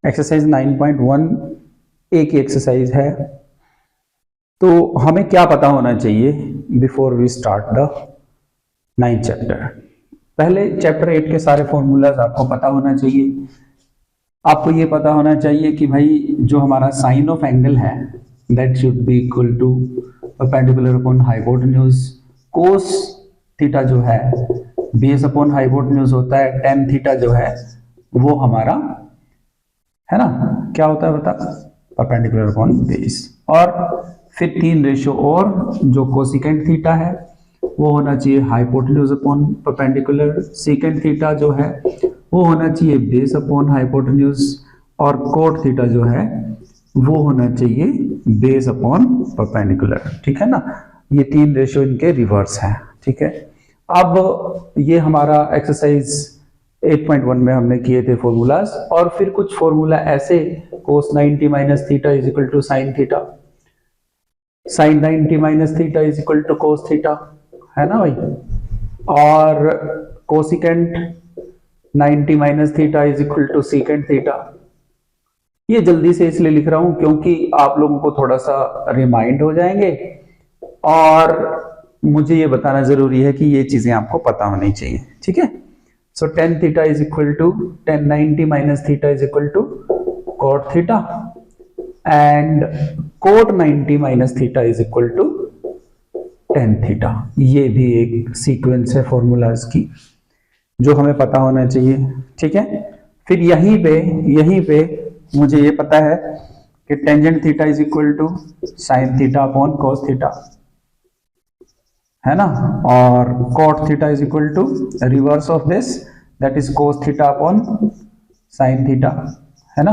Exercise 9.1 ए की exercise है। तो हमें क्या पता होना चाहिए before we start the 9th chapter. पहले चैप्टर 8 के सारे फॉर्मूलाज आपको पता होना चाहिए। आपको ये पता होना चाहिए कि भाई जो हमारा साइन ऑफ एंगल है that should be equal to perpendicular upon hypotenuse. Cos theta जो है बेस अपॉन हाइपोटेन्यूज होता है, टेन थीटा जो है वो हमारा है ना क्या होता है बता, परपेंडिकुलर अपॉन बेस। और फिर 3 रेशो और जो कोसिकेंट थीटा है वो होना चाहिए hypotenuse upon perpendicular, second theta जो है वो होना चाहिए बेस अपॉन हाइपोटेन्यूज, और कोट थीटा जो है वो होना चाहिए बेस अपॉन परपेंडिकुलर। ठीक है ना, ये 3 रेशो इनके रिवर्स हैं। ठीक है, अब ये हमारा एक्सरसाइज 8.1 में हमने किए थे फॉर्मूलाज, और फिर कुछ फॉर्मूला ऐसे cos 90 minus theta is equal to sine theta, sine 90 minus theta is equal to cos theta, है ना भाई, और cosecant 90 minus theta is equal to secant theta. ये जल्दी से इसलिए लिख रहा हूं क्योंकि आप लोगों को थोड़ा सा रिमाइंड हो जाएंगे, और मुझे ये बताना जरूरी है कि ये चीजें आपको पता होनी चाहिए। ठीक है, so tan theta is equal to tan 90 minus theta is equal to cot theta, and cot 90 minus theta is equal to tan theta। ये भी एक सीक्वेंस है फॉर्मूलाज की जो हमें पता होना चाहिए। ठीक है, फिर यहीं पे मुझे ये पता है कि tangent theta is equal to sine theta upon cos theta, है ना, और cot theta is equal to reverse of this that is cos theta upon sin theta, है ना।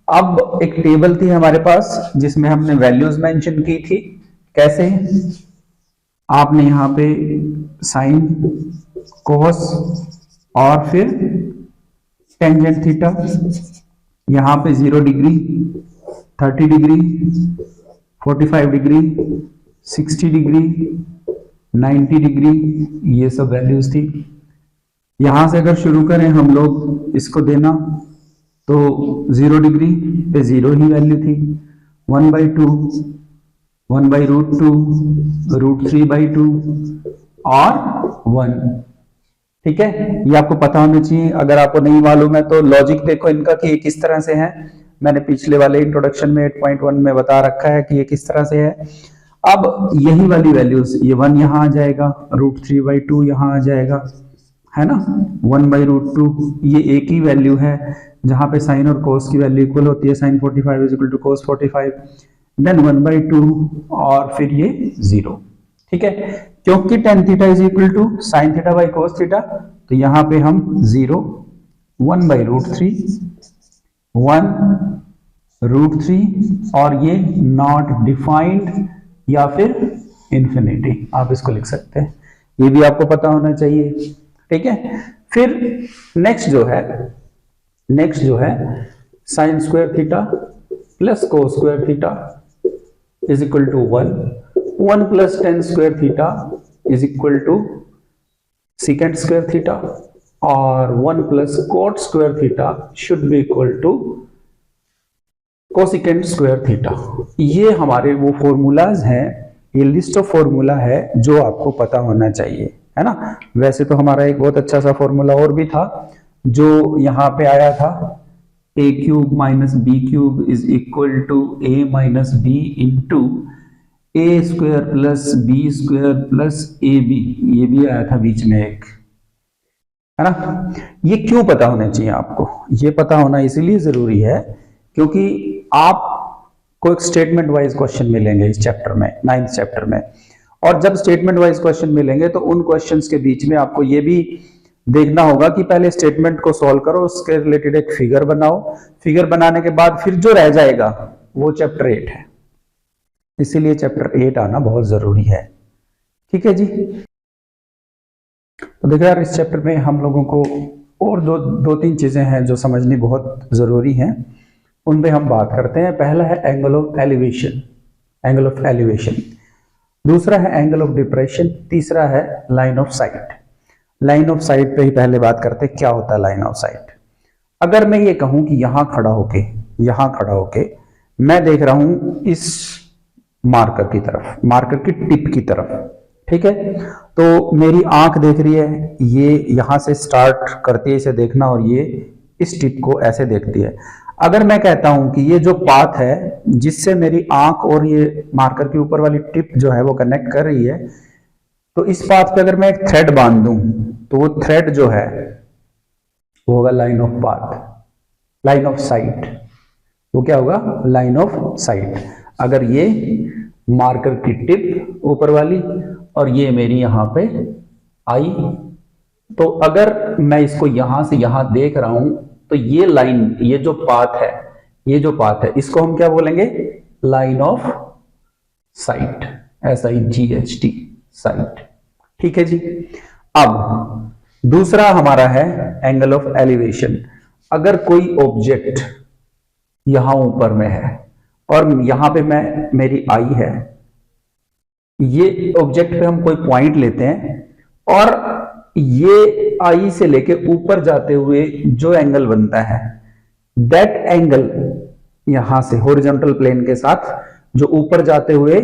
अब एक टेबल थी हमारे पास जिसमें हमने वैल्यूज मेंशन की थी। कैसे, आपने यहाँ पे sin, cos और फिर टेंजेंट थीटा, यहाँ पे 0 degree, 30 degree, 45 degree, 60 degree, 90 degree, ये सब वैल्यूज थी। यहां से अगर शुरू करें हम लोग इसको देना तो 0 डिग्री पे 0 ही वैल्यू थी, 1/2, 1/√2, √3/2 और 1। ठीक है, ये आपको पता होना चाहिए। अगर आपको नहीं मालूम है तो लॉजिक देखो इनका कि ये किस तरह से है। मैंने पिछले वाले इंट्रोडक्शन में 8.1 में बता रखा है कि ये किस तरह से है। अब यही वाली वैल्यूज, ये 1 यहां आ जाएगा, √3/2 यहां आ जाएगा, है ना, 1/√2 ये एक ही वैल्यू है जहां पे साइन और कोस की वैल्यू इक्वल होती है, sine 45 is equal to cos 45, then 1/2 और फिर ये 0। ठीक है, क्योंकि tan theta is equal to sine theta by cos theta, तो यहां पे हम 0, 1/√3, 1√3 और ये नॉट डिफाइंड या फिर इंफिनिटी, आप इसको लिख सकते हैं। ये भी आपको पता होना चाहिए। ठीक है, फिर नेक्स्ट जो है sine square theta plus cos square theta is equal to 1 plus tan square theta is equal to secant square theta, और 1 plus cot square theta should be equal to cosecant square theta. ये हमारे वो formulas हैं, ये list of formula है जो आपको पता होना चाहिए, है ना। वैसे तो हमारा एक बहुत अच्छा सा फॉर्मूला और भी था जो यहाँ पे आया था, a³ minus b³ is equal to a minus b into a² plus b² plus ab, ये भी आया था बीच में एक, है ना। ये क्यों पता होना चाहिए आपको? ये पता होना इसीलिए जरूरी है क्योंकि आपको एक स्टेटमेंट वाइज क्वेश्चन मिलेंगे इस चैप्टर में, 9th चैप्टर में, और जब स्टेटमेंट वाइज क्वेश्चन मिलेंगे तो उन क्वेश्चंस के बीच में आपको ये भी देखना होगा कि पहले स्टेटमेंट को सॉल्व करो, उसके रिलेटेड एक फिगर बनाओ, फिगर बनाने के बाद फिर जो रह जाएगा वो चैप्टर 8 है, इसीलिए चैप्टर 8 आना बहुत जरूरी है। ठीक है जी, तो देखो यार इस चैप्टर में हम लोगों को और दो तीन चीजें हैं जो समझनी बहुत जरूरी हैं, उन पे हम बात करते हैं। पहला है एंगल ऑफ एलिवेशन, दूसरा है एंगल ऑफ डिप्रेशन, तीसरा है line of site. Line of site पे ही पहले बात करते हैं, क्या होता है लाइन ऑफ साइट। अगर मैं ये कहूं कि यहां खड़ा होके मैं देख रहा हूं इस मार्कर की तरफ, मार्कर की टिप की तरफ, ठीक है, तो मेरी आंख देख रही है, ये यहां से स्टार्ट करती है इसे देखना और ये इस टिप को ऐसे देखती है। अगर मैं कहता हूं कि ये जो पाथ है जिससे मेरी आंख और ये मार्कर के ऊपर वाली टिप जो है वो कनेक्ट कर रही है, तो इस पाथ पे अगर मैं एक थ्रेड बांध दूं तो वो थ्रेड जो है वो होगा line of path, line of site. वो क्या होगा? Line of site. अगर ये मार्कर की टिप ऊपर वाली और ये मेरी यहां पे आई, तो अगर मैं इसको यहां से यहां देख रहा हूं तो ये लाइन, ये जो पाथ है, इसको हम क्या बोलेंगे? Line of site, SIGHT, site. ठीक है जी। अब दूसरा हमारा है एंगल ऑफ एलिवेशन। अगर कोई ऑब्जेक्ट यहां ऊपर में है और यहां पे मेरी आई है, ये ऑब्जेक्ट पे हम कोई पॉइंट लेते हैं और ये आई से लेके ऊपर जाते हुए जो एंगल बनता है, दैट एंगल यहां से हॉरिजॉन्टल प्लेन के साथ जो ऊपर जाते हुए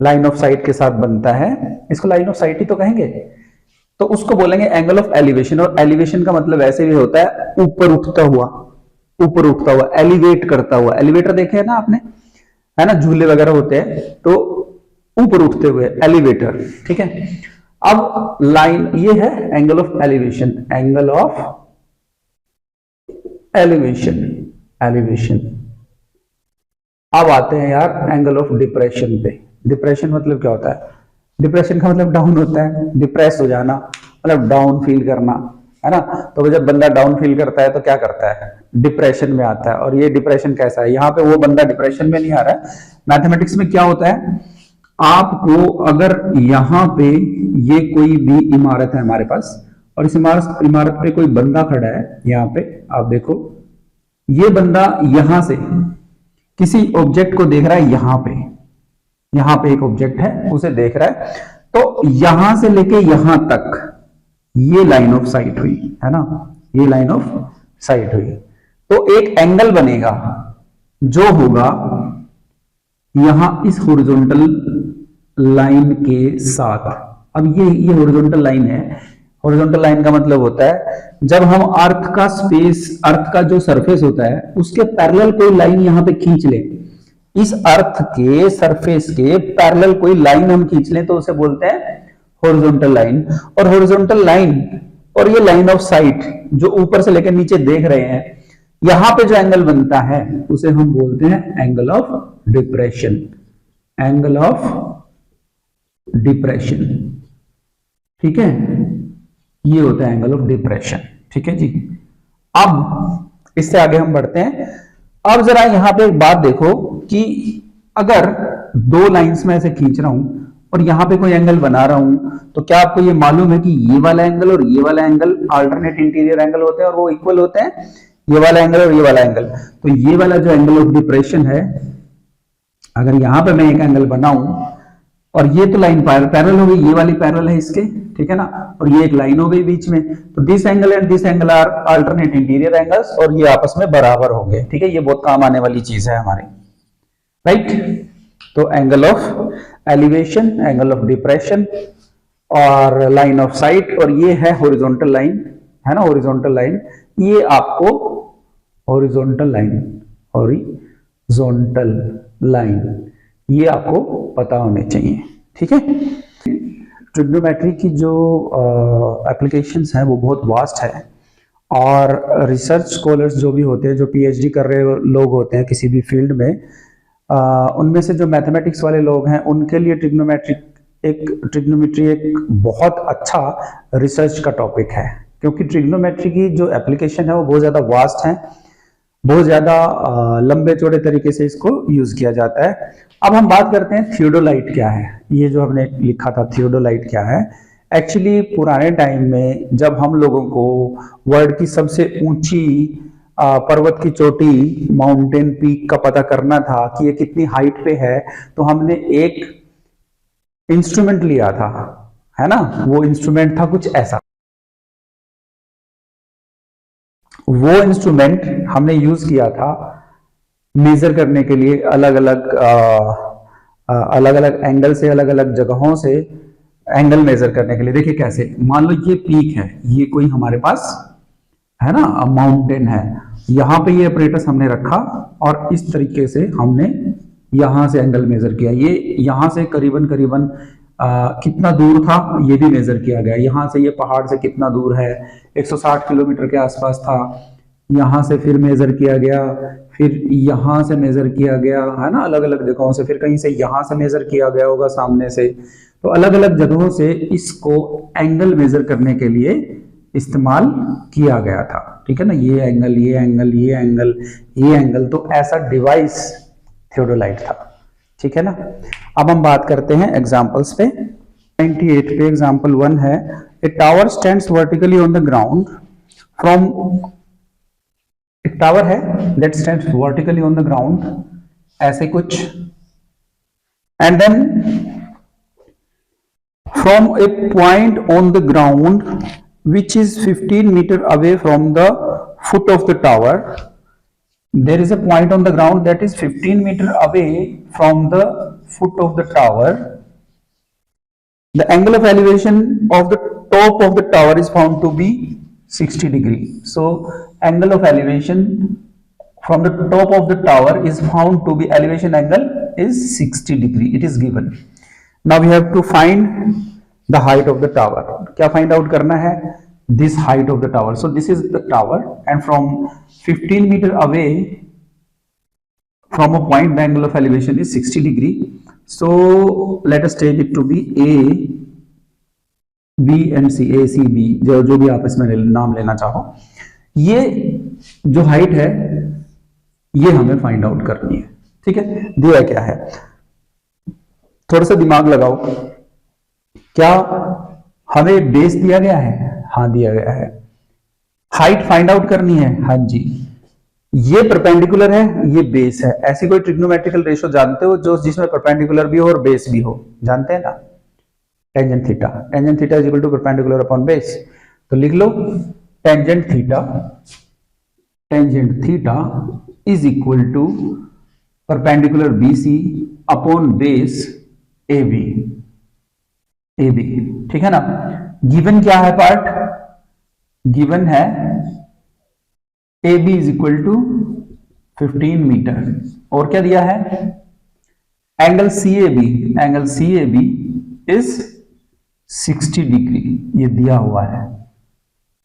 लाइन ऑफ साइट के साथ बनता है, इसको लाइन ऑफ साइट ही तो कहेंगे, तो उसको बोलेंगे एंगल ऑफ एलिवेशन। और एलिवेशन का मतलब ऐसे भी होता है ऊपर उठता हुआ, एलिवेट करता हुआ। एलिवेटर देखे है ना आपने, है ना, झूले वगैरह होते हैं तो ऊपर उठते हुए, एलिवेटर। ठीक है। अब लाइन ये है angle of elevation, angle of elevation. अब आते हैं यार एंगल ऑफ डिप्रेशन पे। डिप्रेशन मतलब क्या होता है? डिप्रेशन का मतलब डाउन होता है, डिप्रेस हो जाना मतलब डाउन फील करना, है ना। तो जब बंदा डाउन फील करता है तो क्या करता है? डिप्रेशन में आता है। और ये डिप्रेशन कैसा है? यहाँ पे वो बंदा डिप्रेशन में नहीं आ रहा है। मैथमेटिक्स में क्या होता है, आपको अगर यहाँ पे ये कोई भी इमारत है हमारे पास और इस इमारत पे कोई बंदा खड़ा है, यहाँ पे आप देखो, ये बंदा यहां से किसी ऑब्जेक्ट को देख रहा है, यहां पे एक ऑब्जेक्ट है उसे देख रहा है, तो यहां से लेके यहां तक ये लाइन ऑफ साइट हुई, है ना, ये लाइन ऑफ साइट हुई। तो एक एंगल बनेगा जो होगा यहां इस हॉरिजॉन्टल लाइन के साथ। अब ये हॉरिजॉन्टल लाइन है। हॉरिजॉन्टल लाइन का मतलब होता है जब हम अर्थ का जो सरफेस होता है उसके पैरेलल कोई लाइन यहां पे खींच ले, इस अर्थ के सरफेस के पैरेलल कोई लाइन हम खींच लें तो उसे बोलते हैं हॉरिजॉन्टल लाइन। और हॉरिजॉन्टल लाइन और ये लाइन ऑफ साइट जो ऊपर से लेकर नीचे देख रहे हैं, यहां पे जो एंगल बनता है उसे हम बोलते हैं angle of depression, angle of depression. ठीक है, ये होता है एंगल ऑफ डिप्रेशन। ठीक है जी। अब इससे आगे हम बढ़ते हैं। अब जरा यहां पे एक बात देखो कि अगर दो लाइंस में ऐसे खींच रहा हूं और यहां पे कोई एंगल बना रहा हूं, तो क्या आपको ये मालूम है कि ये वाला एंगल और ये वाला एंगल अल्टरनेट इंटीरियर एंगल होते हैं और वो इक्वल होते हैं, ये वाला एंगल और ये वाला एंगल। तो ये वाला जो एंगल ऑफ डिप्रेशन है, अगर यहां पे मैं एक एंगल बनाऊं और ये तो लाइन पैरेलल हो गई, ये वाली पैरेलल है इसके, ठीक है ना, और ये एक लाइन हो गई बीच में, तो this angle and this angle are alternate interior angles और ये आपस में बराबर होंगे। ठीक है, ये बहुत काम आने वाली चीज है हमारी, राइट। तो angle of elevation, angle of depression और लाइन ऑफ साइट, और ये है हॉरिजॉन्टल लाइन, है ना, हॉरिजॉन्टल लाइन। ये आपको हॉरिजॉन्टल लाइन ये आपको पता होने चाहिए। ठीक है। ट्रिग्नोमेट्री की जो एप्लीकेशंस हैं वो बहुत वास्ट है और रिसर्च स्कॉलर्स जो भी होते हैं, जो PhD कर रहे लोग होते हैं किसी भी फील्ड में, उनमें से जो मैथमेटिक्स वाले लोग हैं उनके लिए ट्रिग्नोमेट्री एक बहुत अच्छा रिसर्च का टॉपिक है, क्योंकि ट्रिग्नोमेट्री की जो एप्लीकेशन है वो बहुत ज़्यादा वास्ट है, बहुत ज़्यादा लंबे चौड़े तरीके से इसको यूज किया जाता है। अब हम बात करते हैं थियोडोलाइट क्या है। ये जो हमने लिखा था थियोडोलाइट क्या है, एक्चुअली पुराने टाइम में जब हम लोगों को वर्ल्ड की सबसे ऊंची पर्वत की चोटी, माउंटेन पीक का पता करना था कि ये कितनी हाइट पे है, तो हमने एक इंस्ट्रूमेंट लिया था, है ना। वो इंस्ट्रूमेंट था कुछ ऐसा, वो इंस्ट्रूमेंट हमने यूज किया था मेजर करने के लिए, अलग अलग एंगल से, अलग अलग जगहों से एंगल मेजर करने के लिए। देखिए कैसे, मान लो ये पीक है, ये कोई हमारे पास है ना माउंटेन है, यहां पे ये अपरेटस हमने रखा और इस तरीके से हमने यहां से एंगल मेजर किया। ये यहां से करीबन कितना दूर था ये भी मेजर किया गया। यहां से ये पहाड़ से कितना दूर है, 160 किलोमीटर के आसपास था। यहां से फिर मेजर किया गया, फिर यहां से मेजर किया गया, है ना, अलग अलग जगहों से, फिर कहीं से यहां से मेजर किया गया होगा सामने से। तो अलग अलग जगहों से इसको एंगल मेजर करने के लिए इस्तेमाल किया गया था। ठीक है ना, ये एंगल, ये एंगल, ये एंगल, ये एंगल, तो ऐसा डिवाइस थियोडोलाइट था। ठीक है ना। अब हम बात करते हैं एग्जांपल्स पे। 98 पे एग्जांपल 1 है, a tower stands vertically on the ground from, एक टावर है that stands vertically on the ground, ऐसे कुछ, and then from a point on the ground which is 15 meter away from the foot of the tower. There is a point on the ground that is 15 meter away from the foot of the tower. The angle of elevation of the top of the tower is found to be 60 degree. So angle of elevation from the top of the tower is found to be, elevation angle is 60 degree. It is given. Now we have to find the height of the tower. क्या find out करना है? This height of the tower. So this is the tower, and from 15 meter away from a point, the angle of elevation is 60 degree. So let us take it to be A, B and C, A, C, B, जो भी आप इसमें नाम लेना चाहो। ये जो height है ये हमें फाइंड आउट करनी है। ठीक है, दिया क्या है, थोड़ा सा दिमाग लगाओ। क्या हमें बेस दिया गया है? हाँ दिया गया है। हाइट फाइंड आउट करनी है? हाँ जी। ये परपेंडिकुलर है, ये बेस है। ऐसी कोई ट्रिग्नोमेट्रिकल रेशियो जानते हो जो जिसमें परपेंडिकुलर भी हो और बेस भी हो? जानते हैं ना, tangent theta. Tangent theta is equal to perpendicular upon base. तो लिख लो tangent theta is equal to perpendicular BC upon base AB। ठीक है ना। गिवन क्या है पार्ट? गिवन है AB is equal to 15 metre, और क्या दिया है? एंगल CAB इज 60 डिग्री, ये दिया हुआ है,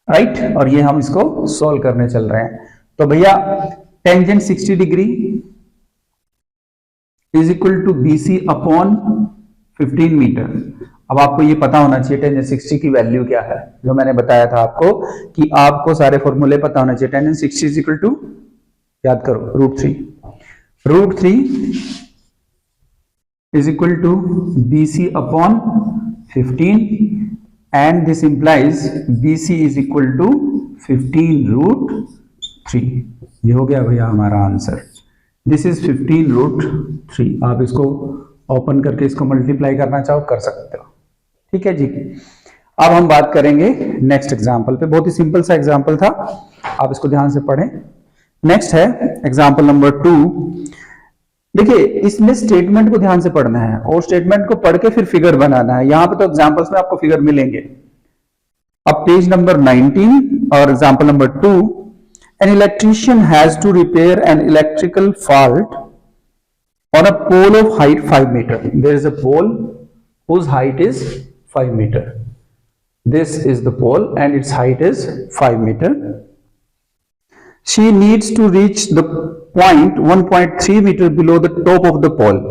राइट। और ये हम इसको सॉल्व करने चल रहे हैं। तो भैया tangent 60 degree is equal to BC upon 15 meter. अब आपको ये पता होना चाहिए टेंजेंट 60 की वैल्यू क्या है, जो मैंने बताया था आपको कि आपको सारे फॉर्मूले पता होना चाहिए। टेंजेंट 60 इज इक्वल टू, याद करो, √3 is equal to BC upon 15, and this implies BC is equal to 15√3। ये हो गया भैया हमारा आंसर। This is 15√3। आप इसको ओपन करके इसको मल्टीप्लाई करना चाहो कर सकते हो। ठीक है जी। अब हम बात करेंगे नेक्स्ट एग्जांपल पे। बहुत ही सिंपल सा एग्जांपल था, आप इसको ध्यान से पढ़ें। नेक्स्ट है एग्जांपल नंबर 2। देखिए इसमें स्टेटमेंट को ध्यान से पढ़ना है और स्टेटमेंट को पढ़ के फिर फिगर बनाना है। यहां पे तो एग्जांपल्स में आपको फिगर मिलेंगे। अब पेज नंबर 19 और example number 2। An electrician has to repair an electrical fault on a pole of height 5 meter. There is a pole whose height is 5 meter. This is the pole and its height is 5 meter. She needs to reach the point 1.3 meter below the top of the pole.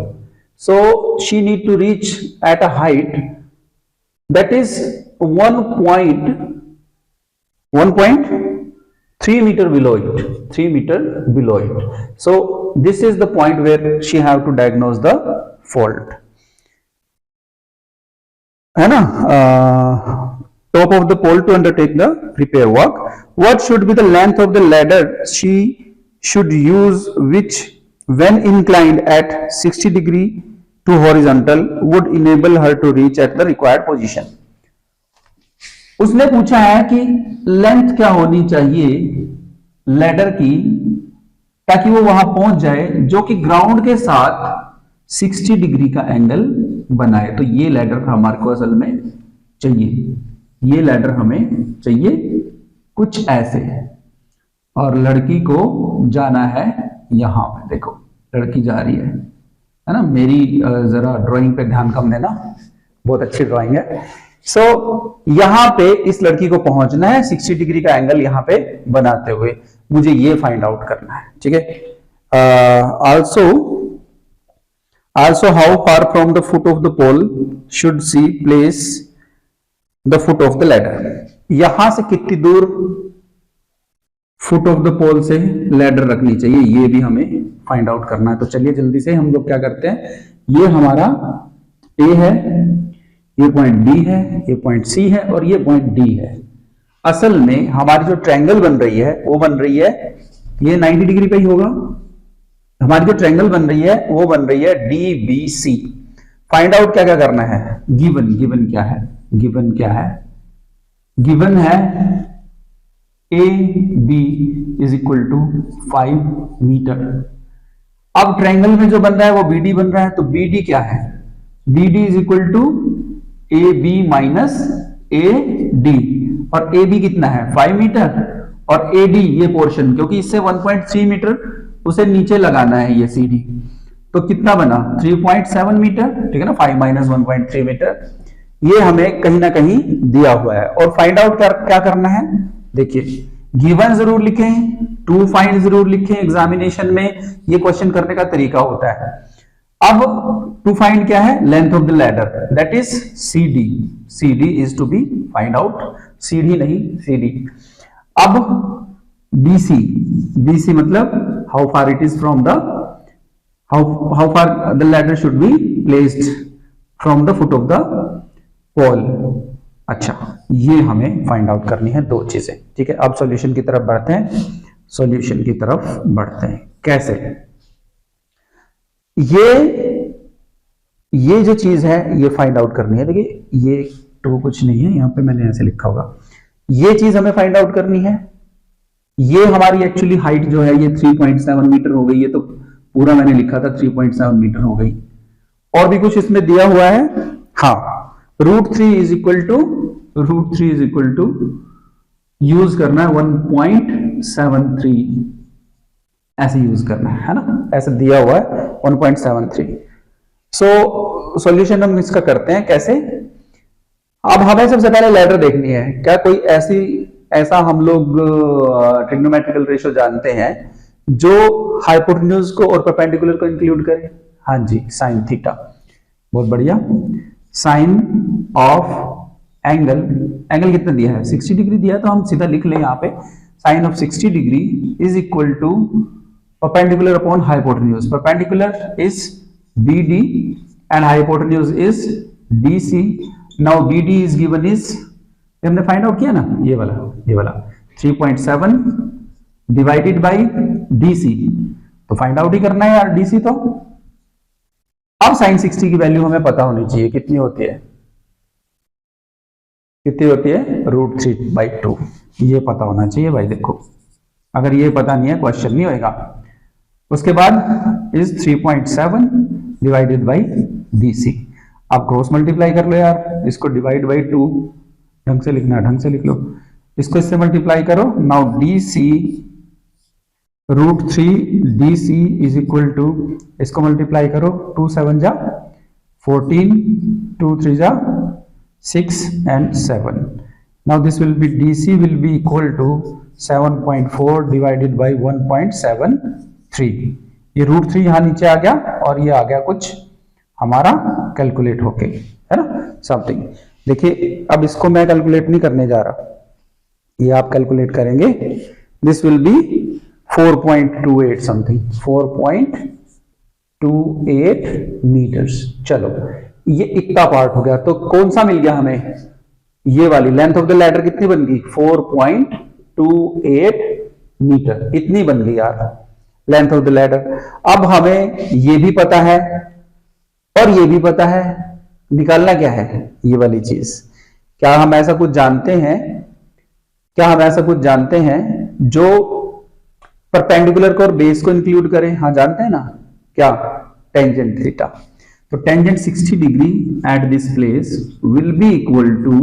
So she need to reach at a height that is 1.3 meter below it. 3 meter below it. So this is the point where she have to diagnose the fault. है ना, top of the pole to undertake the repair work. What should be the length of the ladder she should use, which when inclined at 60 degree to horizontal would enable her to reach at the required position. उसने पूछा है कि length क्या होनी चाहिए ladder की, ताकि वो वहां पहुंच जाए जो कि ग्राउंड के साथ 60 डिग्री का एंगल बनाए। तो ये लैडर हमारे को असल में चाहिए, ये लैडर हमें चाहिए कुछ ऐसे। और लड़की को जाना है यहां पे, देखो लड़की जा रही है ना। मेरी जरा ड्राइंग पे ध्यान कम देना, बहुत अच्छी ड्राइंग है। सो यहां पे इस लड़की को पहुंचना है 60 डिग्री का एंगल यहां पे बनाते हुए, मुझे ये फाइंड आउट करना है, ठीक है। Also how far from the foot of the pole should she place the foot of the ladder, यहां से कितनी दूर फुट ऑफ द पोल से लैडर रखनी चाहिए, ये भी हमें फाइंड आउट करना है। तो चलिए जल्दी से हम लोग क्या करते हैं, ये हमारा ए है, ये पॉइंट बी है, ये पॉइंट सी है और ये पॉइंट डी है। असल में हमारी जो ट्रायंगल बन रही है वो बन रही है, ये 90 डिग्री पे ही होगा। हमारी जो ट्रायंगल बन रही है वो बन रही है D B C. Find out क्या क्या करना है, गिवन क्या है, गिवन है A B is equal to 5 meter. अब ट्रायंगल में जो बन रहा है वो बी डी बन रहा है, तो बी डी क्या है, B D is equal to A B minus A D, और ए बी कितना है 5 मीटर, और ए डी ये पोर्शन क्योंकि इससे 1.3 मीटर उसे नीचे लगाना है ये सी डी, तो कितना बना 3.7 मीटर, ठीक है ना। 5 माइनस 1.3 मीटर ये हमें कहीं ना कहीं दिया हुआ है। और फाइंड आउट क्या करना है, देखिए गिवन जरूर लिखें, टू फाइंड जरूर लिखें, एग्जामिनेशन में ये क्वेश्चन करने का तरीका होता है। अब टू फाइंड क्या है, length of the ladder, that is C D, C D is to be find out, C D नहीं सी डी। अब बीसी, बीसी मतलब how far it is from the, how far the ladder should be placed from the foot of the pole. अच्छा, ये हमें find out करनी है दो चीजें, ठीक है। अब सॉल्यूशन की तरफ बढ़ते हैं, सॉल्यूशन की तरफ बढ़ते हैं। कैसे, ये जो चीज है ये फाइंड आउट करनी है। देखिए ये तो कुछ नहीं है, यहां पे मैंने ऐसे लिखा होगा, ये चीज हमें फाइंड आउट करनी है। ये हमारी एक्चुअली हाइट जो है ये 3.7 मीटर हो गई है, तो पूरा मैंने लिखा था 3.7 मीटर हो गई। और भी कुछ इसमें दिया हुआ है, हाँ, √3 इज इक्वल टू यूज करना है 1.73, ऐसे यूज करना है ना, ऐसे दिया हुआ है 1.73। सो सॉल्यूशन हम इसका करते हैं कैसे। अब हमें सबसे पहले लैडर देखनी है, क्या कोई ऐसा हम लोग ट्रिग्नोमेट्रिकल रेशो जानते हैं जो हाइपोटेन्यूज को और परपेंडिकुलर को इंक्लूड करे। हाँ जी, साइन थीटा, बहुत बढ़िया। साइन ऑफ एंगल, एंगल कितना दिया है 60 डिग्री दिया है, तो हम सीधा लिख लें यहाँ पे sine of 60 degree is equal to perpendicular upon hypotenuse. Perpendicular is B D and hypotenuse is D C. Now B D is given is, हमने फाइंड आउट किया ना, ये वाला 3.7 डिवाइडेड बाई डी सी, तो फाइंड आउट ही करना है यार D C. तो अब साइन 60 की वैल्यू हमें पता होनी चाहिए, कितनी होती है, √3/2, ये पता होना चाहिए भाई। देखो अगर ये पता नहीं है क्वेश्चन नहीं होएगा। उसके बाद is 3.7 divided by D C. आप क्रॉस मल्टीप्लाई कर लो यार, इसको डिवाइड बाई 2, ढंग से लिखना है ढंग से लिख लो, इसको इससे मल्टीप्लाई करो। Now D C √3 D C is equal to, इसको मल्टीप्लाई करो, 2 7 जा 14, 2 3 जा 6 and 7. Now this will be DC will be equal to 7.4 divided by 1.73. ये √3 यहां नीचे आ गया और ये आ गया कुछ हमारा कैलकुलेट होके, है ना, समथिंग। देखिए अब इसको मैं कैलकुलेट नहीं करने जा रहा, ये आप कैलकुलेट करेंगे। This will be 4.28 something, 4.28 meters. चलो ये इतना पार्ट हो गया, तो कौन सा मिल गया हमें, ये वाली लेंथ ऑफ द लैडर कितनी बन गई 4.28 मीटर, इतनी बन गई यार लेंथ ऑफ द लैडर। अब हमें ये भी पता है और ये भी पता है, निकालना क्या है ये वाली चीज। क्या हम ऐसा कुछ जानते हैं जो परपेंडिकुलर को और बेस को इंक्लूड करें, हाँ जानते हैं ना क्या, टेंजेंट थीटा। तो tangent 60 degree at this place will be equal to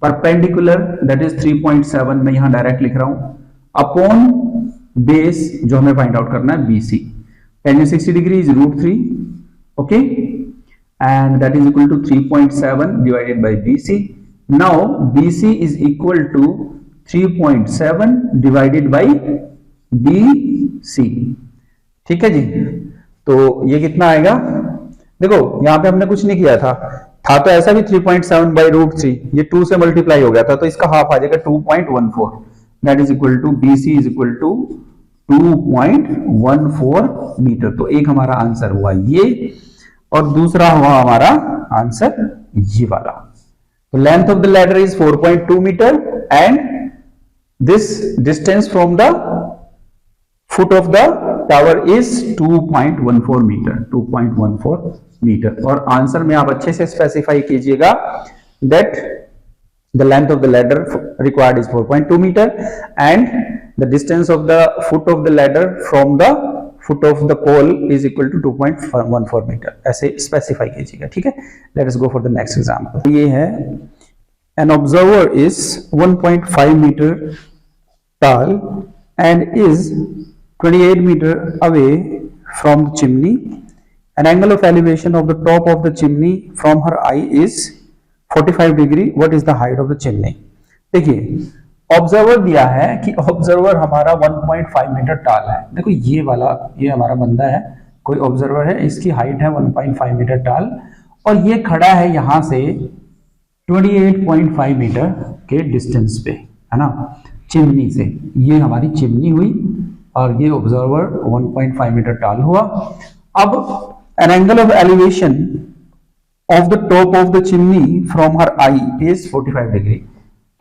perpendicular that is 3.7, मैं यहां डायरेक्ट लिख रहा हूं, अपॉन बेस जो हमें फाइंड आउट करना है BC। Tangent 60 degree is √3, okay, and that is equal to 3.7 divided by BC। Now BC is equal to 3.7 divided by BC, ठीक है जी। तो ये कितना आएगा, देखो यहां पे हमने कुछ नहीं किया था तो ऐसा भी 3.7 बाई √3, ये 2 से मल्टीप्लाई हो गया था, तो इसका हाफ आ जाएगा 2.14, that is equal to BC is equal to 2.14 meter. तो एक हमारा आंसर हुआ ये, और दूसरा हुआ हमारा आंसर ये वाला। तो length of the ladder is 4.2 meter and this distance from the foot of the tower is 2.14 meter, 2.14 meter. और आंसर में आप अच्छे से स्पेसिफाई कीजिएगा that the length of the ladder required is 4.2 meter and the distance of the foot of the ladder from the foot of the pole is equal to 2.14 meter, ऐसे specify कीजिएगा, ठीक है। Let us go for the next example. ये है an observer is 1.5 meter tall and is 28 meter away from the chimney. An angle of elevation of the top of the chimney from her eye is 45 degree. What is the height of the chimney? देखिए observer दिया है कि observer हमारा 1.5 metre टाल है। देखो ये वाला, ये हमारा बंदा है, कोई ऑब्जर्वर है, इसकी हाइट है 1.5 मीटर टाल और ये खड़ा है यहां से 28.5 मीटर के डिस्टेंस पे, है ना, चिमनी से। ये हमारी चिमनी हुई और ये ऑब्जर्वर 1.5 मीटर टाल हुआ। अब an angle of elevation of the top of the chimney from her eye is 45 degree.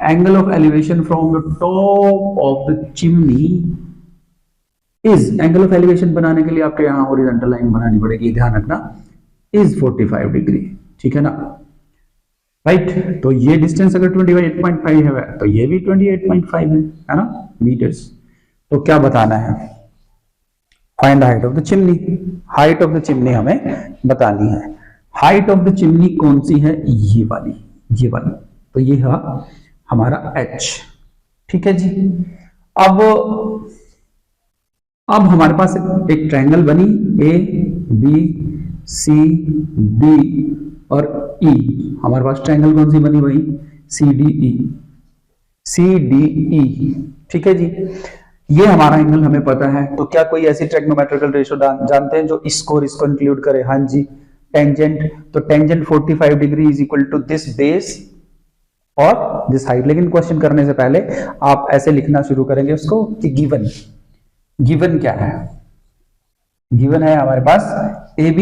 Angle of elevation from the top of the chimney is, angle of elevation बनाने के लिए आपके यहाँ horizontal line बनानी पड़ेगी, ध्यान रखना, is 45 degree, ठीक है ना, राइट। तो ये डिस्टेंस अगर 28.5 है तो ये भी 28.5 है ना, मीटर्स। तो क्या बताना है, find the height of the chimney. Height of the chimney हमें बतानी है। हाइट ऑफ द चिमनी कौन सी है, ये वाली, ये वाली। तो ये है हमारा H, ठीक है जी। अब हमारे पास एक ट्रायंगल बनी ABCD और E। हमारे पास ट्रायंगल कौन सी बनी भाई, CDE, ठीक है जी। ये हमारा एंगल हमें पता है। तो क्या कोई ऐसी ट्रिग्नोमेट्रिकल रेशियो जानते हैं जो इसको इंक्लूड करे? हाँ जी, टेंजेंट। तो tangent 45 degree is equal to this base और दिस हाइट। लेकिन क्वेश्चन करने से पहले आप ऐसे लिखना शुरू करेंगे उसको कि गिवन क्या है। गिवन है हमारे पास AB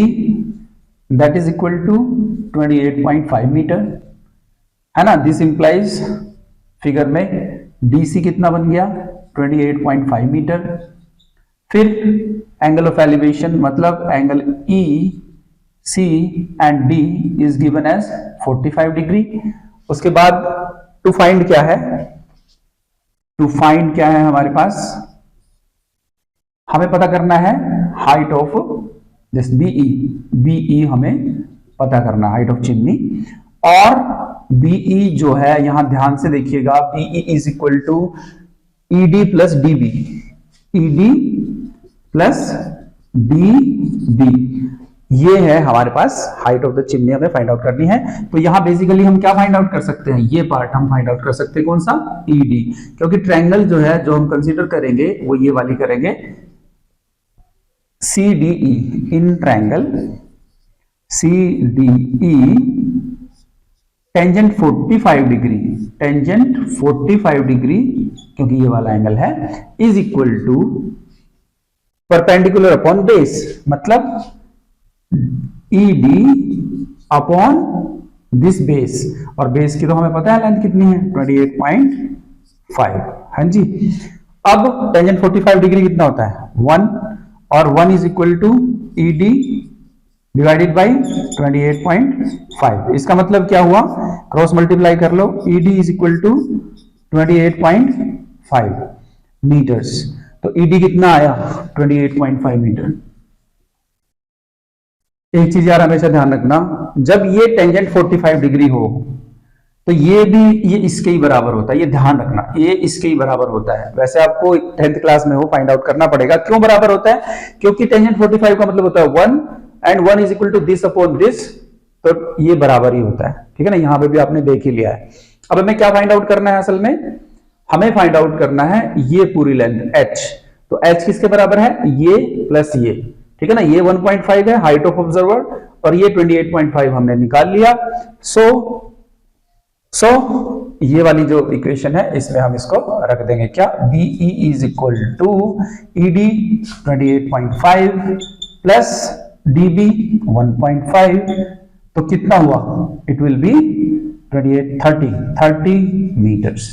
that is equal to 28.5 meter, है ना। दिस इंप्लाइज फिगर में DC कितना बन गया, 28.5 मीटर। फिर एंगल ऑफ एलिवेशन मतलब angle EC and D is given as 45 degree. उसके बाद टू फाइंड क्या है, हमारे पास हमें पता करना है हाइट ऑफ दिस BE हमें पता करना, हाइट ऑफ चिमनी। और BE जो है यहां ध्यान से देखिएगा, BE is equal to ED plus DB, ED plus DB। ये है हमारे पास हाइट ऑफ द चिमनी हमें फाइंड आउट करनी है। तो यहां बेसिकली हम क्या फाइंड आउट कर सकते हैं, ये पार्ट हम फाइंड आउट कर सकते हैं, कौन सा, ED। क्योंकि ट्रायंगल जो है जो हम कंसीडर करेंगे वो ये वाली करेंगे, CDE। In triangle CDE tangent 45 degree, tangent 45 degree क्योंकि ये वाला एंगल है, is equal to perpendicular upon base, मतलब ED अपॉन दिस बेस। और बेस की तो हमें पता है लेंथ कितनी है, 28.5, हाँ जी। अब टेंजेंट 45 डिग्री कितना होता है, 1, और 1 is equal to ED divided by 28.5। इसका मतलब क्या हुआ, क्रॉस मल्टीप्लाई कर लो, ED is equal to 28.5 meters. तो ईडी कितना आया 28.5 मीटर। एक चीज यार हमेशा ध्यान रखना, जब ये टेंजेंट 45 डिग्री हो तो ये इसके ही बराबर होता है, ये ध्यान रखना, ये इसके ही बराबर होता है। वैसे आपको 10th क्लास में वो फाइंड आउट करना पड़ेगा क्यों बराबर होता है, क्योंकि टेंजेंट 45 का मतलब होता है 1 and 1 is equal to this upon this, तो ये बराबर ही होता है, ठीक है ना। यहां पे भी आपने देख ही लिया है। अब हमें क्या फाइंड आउट करना है, असल में हमें फाइंड आउट करना है ये पूरी लेंथ h। तो h किसके बराबर है, ये प्लस ये, ठीक है ना। ये 1.5 है हाइट ऑफ ऑब्जर्वर और ये 28.5 हमने निकाल लिया। सो ये वाली जो इक्वेशन है इसमें हम इसको रख देंगे क्या, BE is equal to ED 28.5 plus DB 1.5, तो कितना हुआ, इट विल बी 30 मीटर्स,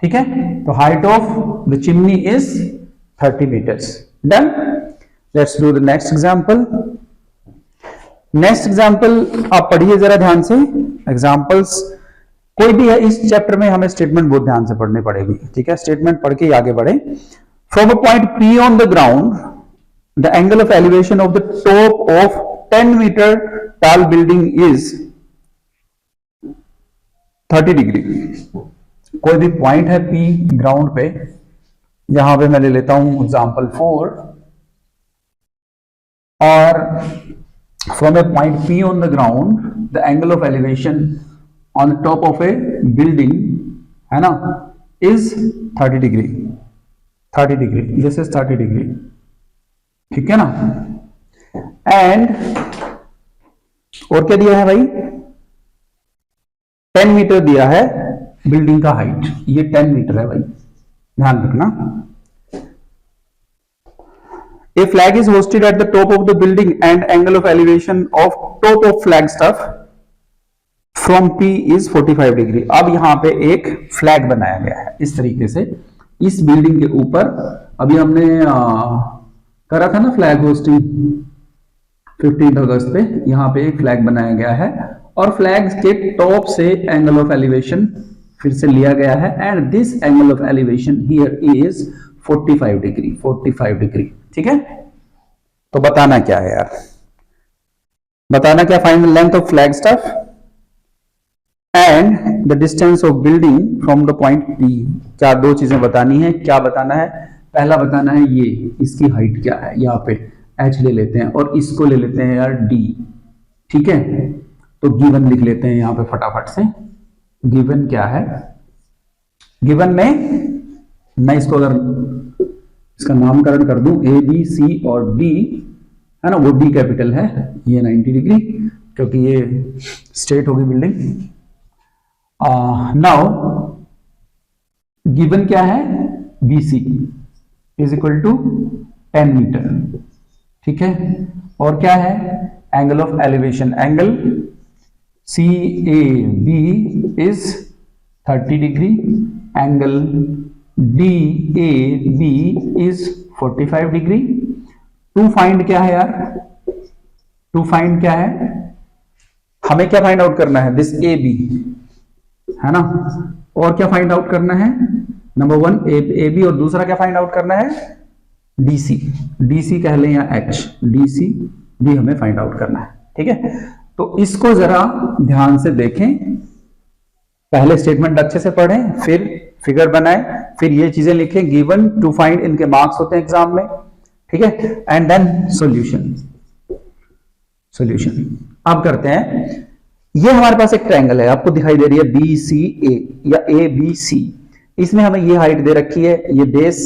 ठीक है। तो height of the chimney is 30 meters. Done. Let's do the next example. Next example आप पढ़िए जरा ध्यान से। एग्जांपल्स कोई भी है इस चैप्टर में, हमें स्टेटमेंट बहुत ध्यान से पढ़नी पड़ेगी, ठीक है। स्टेटमेंट पढ़ के आगे बढ़े। From a point P on the ground the angle of elevation of the top of 10 meter tall building is 30 degree. कोई भी पॉइंट है P ग्राउंड पे, यहां पे मैं ले लेता हूं एग्जांपल 4, और from a point P on the ground the angle of elevation on the top of A building, है ना, is 30 degree. 30 degree, this is 30 degree, ठीक है ना। एंड और क्या दिया है भाई, 10 मीटर दिया है बिल्डिंग का हाइट, ये 10 मीटर है भाई, ध्यान रखना। A flag is hosted at the top of the building and angle of elevation of top of flag staff from P is 45 degree. अब यहां पे एक फ्लैग बनाया गया है इस तरीके से, इस बिल्डिंग के ऊपर। अभी हमने करा था ना फ्लैग होस्टिंग 15 अगस्त पे, यहां पे एक फ्लैग बनाया गया है और फ्लैग के टॉप से एंगल ऑफ एलिवेशन फिर से लिया गया है, and this angle of elevation here is 45 degree. 45 degree, ठीक है। तो बताना क्या है यार, बताना क्या, find the length of flag stuff and the distance of building from the point P। क्या दो चीजें बतानी है, क्या बताना है, पहला बताना है ये इसकी हाइट क्या है, यहाँ पे h ले लेते हैं और इसको ले लेते हैं यार d, ठीक है। तो गिवन लिख लेते हैं यहाँ पे फटाफट से। गिवन क्या है, गिवन में मैं इसको अगर इसका नामकरण कर दूं A B C और D, है ना, वो D कैपिटल है, ये 90 डिग्री क्योंकि ये स्ट्रेट होगी बिल्डिंग। नाउ गिवन क्या है, BC is equal to 10 meter, ठीक है। और क्या है, angle of elevation, angle CAB is 30 degree, angle DAB is 45 degree. To find क्या है यार, टू फाइंड क्या है, हमें क्या फाइंड आउट करना है, दिस AB, है ना। और क्या फाइंड आउट करना है, नंबर 1 AB, और दूसरा क्या फाइंड आउट करना है, DC। DC कह लें या H, DC भी हमें फाइंड आउट करना है, ठीक है। तो इसको जरा ध्यान से देखें, पहले स्टेटमेंट अच्छे से पढ़ें, फिर फिगर बनाएं, फिर ये चीजें लिखें। गिवन, टू फाइंड, इनके मार्क्स होते हैं एग्जाम में, ठीक है। And then solution. सॉल्यूशन अब करते हैं। ये हमारे पास एक ट्रायंगल है, आपको दिखाई दे रही है BCA या ABC। इसमें हमें ये हाइट दे रखी है, ये बेस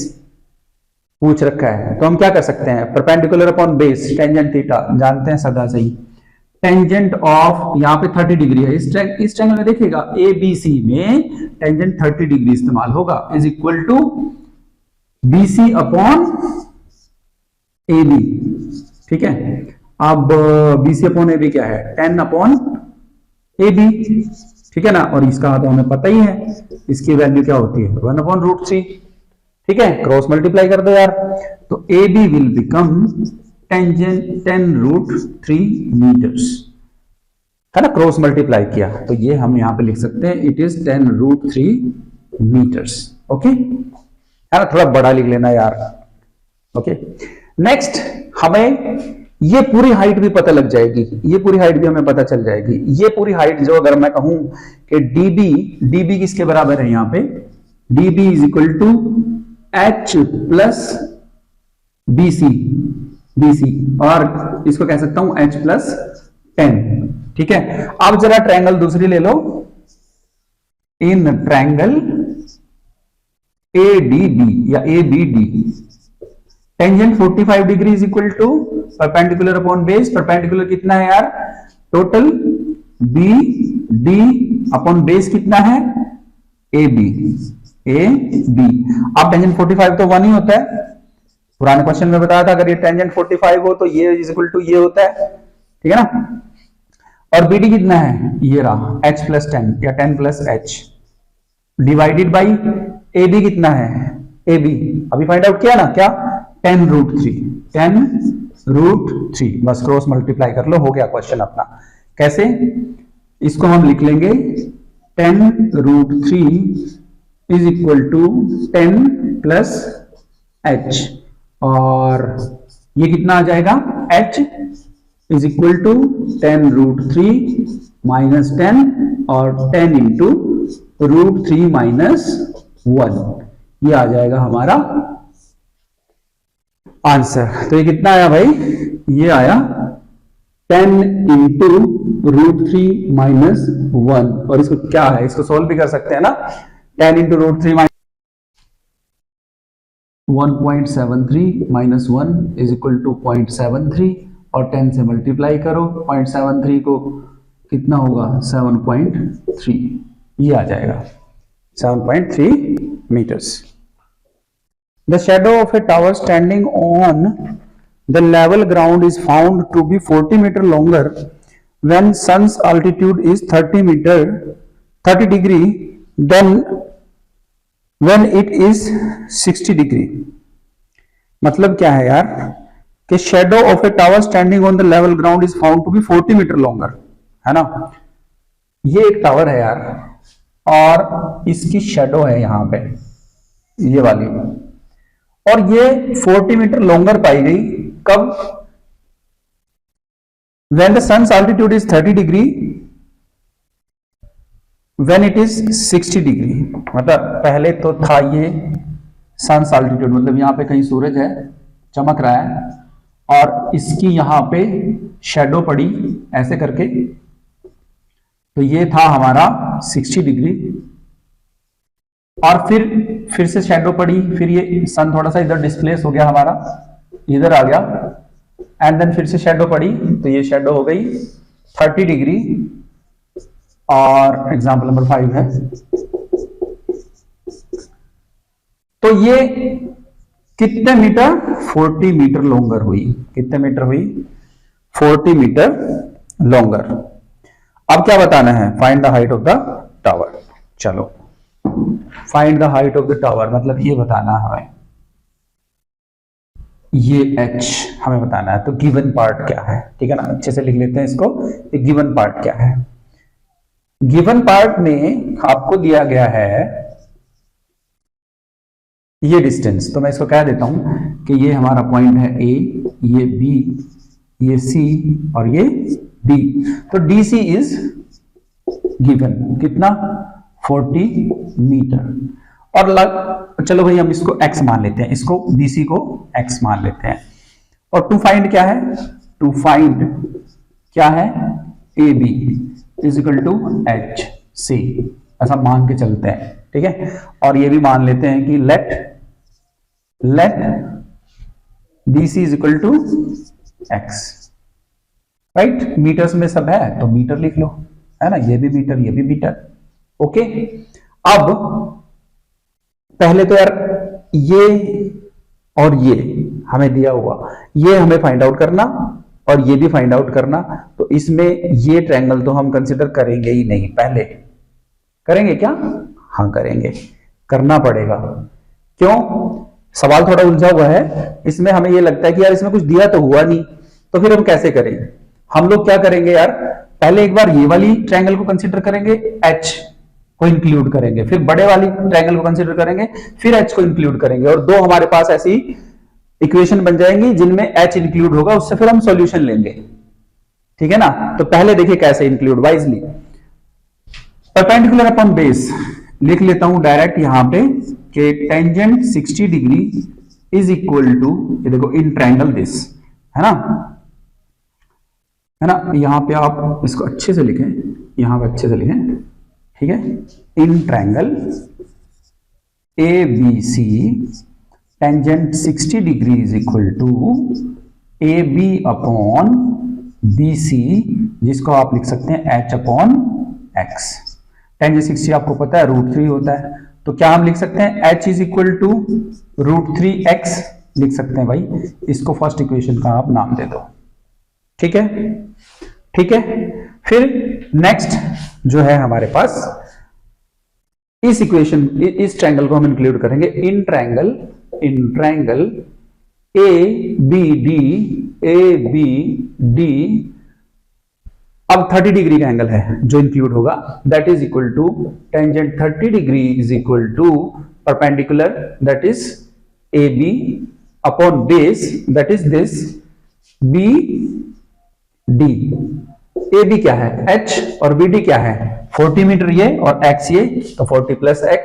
पूछ रखा है, तो हम क्या कर सकते हैं, perpendicular upon base tangent theta जानते हैं सदा से ही। टेंजेंट ऑफ यहाँ पे 30 डिग्री है, इस ट्रायंगल में देखिएगा ABC में टेंजेंट 30 डिग्री इस्तेमाल होगा, is equal to BC upon AB, ठीक है। अब BC अपॉन AB क्या है, 10 अपॉन AB, ठीक है ना। और इसका तो हमें पता ही है, इसकी वैल्यू क्या होती है, 1 अपॉन √3, ठीक है। क्रॉस मल्टीप्लाई कर दो यार, तो AB will become tangent 10√3 meters, है ना, क्रॉस मल्टीप्लाई किया तो ये हम यहां पे लिख सकते हैं, इट इज 10√3 मीटर्स, ओके। है ना, थोड़ा बड़ा लिख लेना यार। ओके, नेक्स्ट हमें ये पूरी हाइट भी पता लग जाएगी, ये पूरी हाइट भी हमें पता चल जाएगी। ये पूरी हाइट जो अगर मैं कहूं कि डीबी किसके बराबर है, यहां पे DB is equal to H plus BC और इसको कह सकता हूं एच प्लस 10। ठीक है, अब जरा ट्रायंगल दूसरी ले लो। इन ट्रायंगल एडीबी या ABD tangent 45 degree is equal to perpendicular upon base. Perpendicular कितना है यार, total B D upon base कितना है, ए बी। अब टेंजेंट 45 तो 1 ही होता है, पुराने क्वेश्चन में बताया था, अगर ये टेंजेंट 45 हो तो ये इज इक्वल टू ये होता है, ठीक है ना। और बी डी कितना है, ये रहा h प्लस 10 या 10 plus H divided by A B कितना है, ए बी अभी फाइंड आउट किया ना, क्या 10√3 बस क्रॉस मल्टीप्लाई कर लो, हो गया क्वेश्चन अपना। कैसे, इसको हम लिख लेंगे 10√3 is equal to 10 plus H और ये कितना आ जाएगा, h is equal to 10√3 minus 10 और 10 इंटू √3 माइनस 1, ये आ जाएगा हमारा आंसर। तो ये कितना आया भाई, ये आया 10 इंटू √3 माइनस 1। और इसको क्या है, इसको सोल्व भी कर सकते हैं ना, 10 into √3 minus 1.73 minus 1 is equal to 0.73 और 10 से मल्टीप्लाई करो, 0.73 को कितना होगा 7.3, ये आ जाएगा 7.3 meters. The shadow of a tower standing on the level ground is found to be 40 meter longer when sun's altitude is 30 degree than when it is 60 degree. मतलब क्या है यार कि shadow of a tower standing on the level ground is found to be 40 meter longer, है ना। ये एक tower है यार और इसकी शेडो है यहां पे, ये वाली, और ये 40 मीटर लॉन्गर पाई गई कब, when the sun's altitude is 30 degree when it is 60 degree। मतलब पहले तो था ये सन्स अल्टीट्यूड, मतलब यहां पे कहीं सूरज है चमक रहा है और इसकी यहां पे शेडो पड़ी ऐसे करके, तो ये था हमारा 60 डिग्री और फिर से शेडो पड़ी, फिर ये सन थोड़ा सा इधर डिस्प्लेस हो गया हमारा, इधर आ गया एंड देन फिर से शेडो पड़ी, तो ये शेडो हो गई 30 डिग्री। और एग्जांपल नंबर 5 है, तो ये कितने मीटर, 40 मीटर लॉन्गर हुई, कितने मीटर हुई, 40 मीटर लॉन्गर। अब क्या बताना है, find the height of the tower. चलो find the height of the tower, मतलब ये बताना है हमें, ये h हमें बताना है। तो गिवन पार्ट क्या है, ठीक है ना, अच्छे से लिख लेते हैं इसको, ये गिवन पार्ट क्या है। गिवन पार्ट में आपको दिया गया है ये डिस्टेंस, तो मैं इसको कह देता हूं कि ये हमारा पॉइंट है A, ये B, ये C और ये D। तो DC इज गिवन कितना, 40 मीटर। और चलो भाई हम इसको x मान लेते हैं, इसको BC को x मान लेते हैं। और टू फाइंड क्या है, टू फाइंड क्या है, AB is equal to HC, ऐसा मान के चलते हैं, ठीक है। और ये भी मान लेते हैं कि let BC is equal to x, right. Meters में सब है तो मीटर लिख लो, है ना, ये भी मीटर ये भी मीटर, ओके। अब पहले तो यार ये और ये हमें दिया हुआ, ये हमें फाइंड आउट करना और ये भी फाइंड आउट करना। तो इसमें ये ट्रायंगल तो हम कंसिडर करेंगे ही नहीं, पहले करेंगे क्या, हाँ करेंगे, करना पड़ेगा। क्यों, सवाल थोड़ा उलझा हुआ है इसमें, हमें ये लगता है कि यार इसमें कुछ दिया तो हुआ नहीं, तो फिर हम कैसे करें। हम लोग क्या करेंगे यार, पहले एक बार ये वाली ट्रायंगल को कंसीडर करेंगे H, को इंक्लूड करेंगे, फिर बड़े वाली ट्रायंगल को कंसीडर करेंगे, फिर h को इंक्लूड करेंगे, और दो हमारे पास ऐसी इक्वेशन बन जाएंगी जिनमें h इंक्लूड होगा, उससे फिर हम सॉल्यूशन लेंगे। ठीक है ना। तो पहले देखिए कैसे include wisely. Perpendicular upon base लिख लेता हूं डायरेक्ट यहां पे कि tangent 60 degree is equal to, ये देखो इन ट्रायंगल दिस, है ना, है ना। यहां पे आप इसको अच्छे से लिखें, यहां पे अच्छे से लिखें, ठीक है। In triangle A B C tangent 60 degree is equal to A B upon B C, जिसको आप लिख सकते हैं एच अपॉन एक्स। टेंजेंट 60 आपको पता है √3 होता है, तो क्या हम लिख सकते हैं h is equal to √3x लिख सकते हैं भाई। इसको फर्स्ट इक्वेशन का आप नाम दे दो। ठीक है, ठीक है। फिर नेक्स्ट जो है हमारे पास इस इक्वेशन, इस ट्रायंगल को हम इंक्लूड करेंगे in triangle A B D. अब 30 डिग्री का एंगल है जो इंक्लूड होगा, that is equal to tangent 30 degree is equal to perpendicular that is A B upon base that is this B D. A B क्या है h और B D क्या है 40 मीटर ये और x ये, तो 40 प्लस x।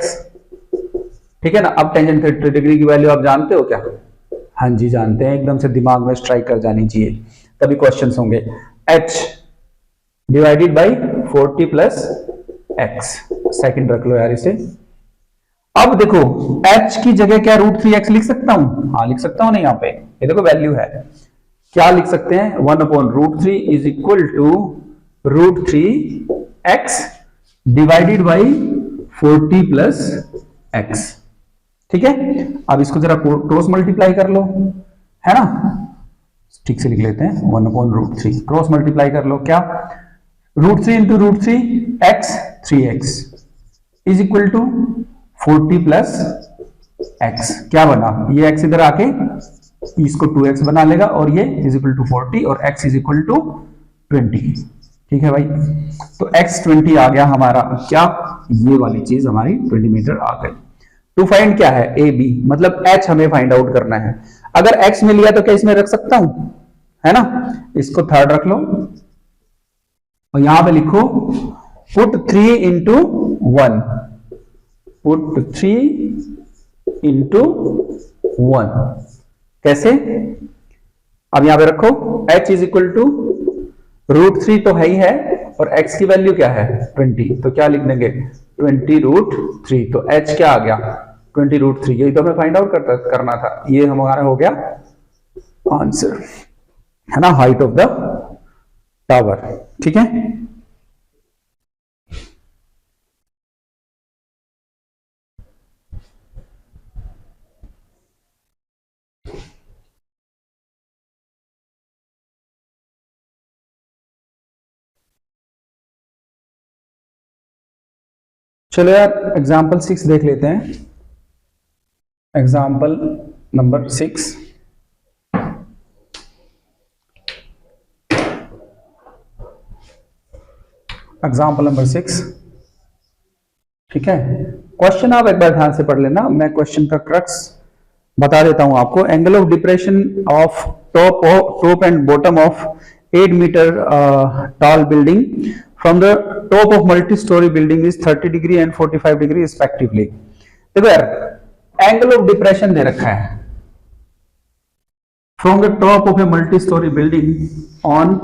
ठीक है ना। अब टेंजेंट 30 डिग्री की वैल्यू आप जानते हो क्या? हाँ जी जानते हैं, एकदम से दिमाग में स्ट्राइक कर जानी चाहिए, तभी क्वेश्चंस होंगे। h divided by 40 plus x, second रख लो यार इसे। अब देखो h की जगह क्या √3x लिख सकता हूं? हाँ लिख सकता हूं ना, यहाँ पे ये देखो वैल्यू है, क्या लिख सकते हैं 1/√3 is equal to √3x divided by 40 plus x। ठीक है। अब इसको जरा क्रॉस मल्टीप्लाई कर लो, है ना, ठीक से लिख लेते हैं 1/√3 क्रॉस मल्टीप्लाई कर लो, क्या √3 into √3 x 3x is equal to 40 plus x। क्या बना, ये x इधर आके इसको 2x बना लेगा और ये इज इक्वल टू 40 और x इज इक्वल टू 20। ठीक है भाई, तो x 20 आ गया हमारा, क्या ये वाली चीज हमारी 20 मीटर आ गई। टू फाइंड क्या है ए बी, मतलब h हमें फाइंड आउट करना है। अगर x मिल गया तो क्या इसमें रख सकता हूं, है ना, इसको थर्ड रख लो और यहां पे लिखो पुट 3 इंटू 1, पुट 3 इंटू 1। कैसे? अब यहां पे रखो h इज इक्वल टू √3 तो है ही है और x की वैल्यू क्या है 20, तो क्या लिख देंगे 20√3, तो h क्या आ गया 20√3। यही तो हमें फाइंड आउट करना था, ये हमारा हो गया आंसर, है ना, हाइट ऑफ द टावर। ठीक है। चलो यार एग्जाम्पल 6 देख लेते हैं। Example number 6, example number 6। ठीक है, क्वेश्चन आप एक बार ध्यान से पढ़ लेना, मैं क्वेश्चन का क्रक्स बता देता हूं आपको। Angle of depression of top and bottom of 8 metre tall building from the top of multi-story building is 30 degree and 45 degree respectively। देखो यार एंगल ऑफ डिप्रेशन दे रखा है from the top of a multi-story building on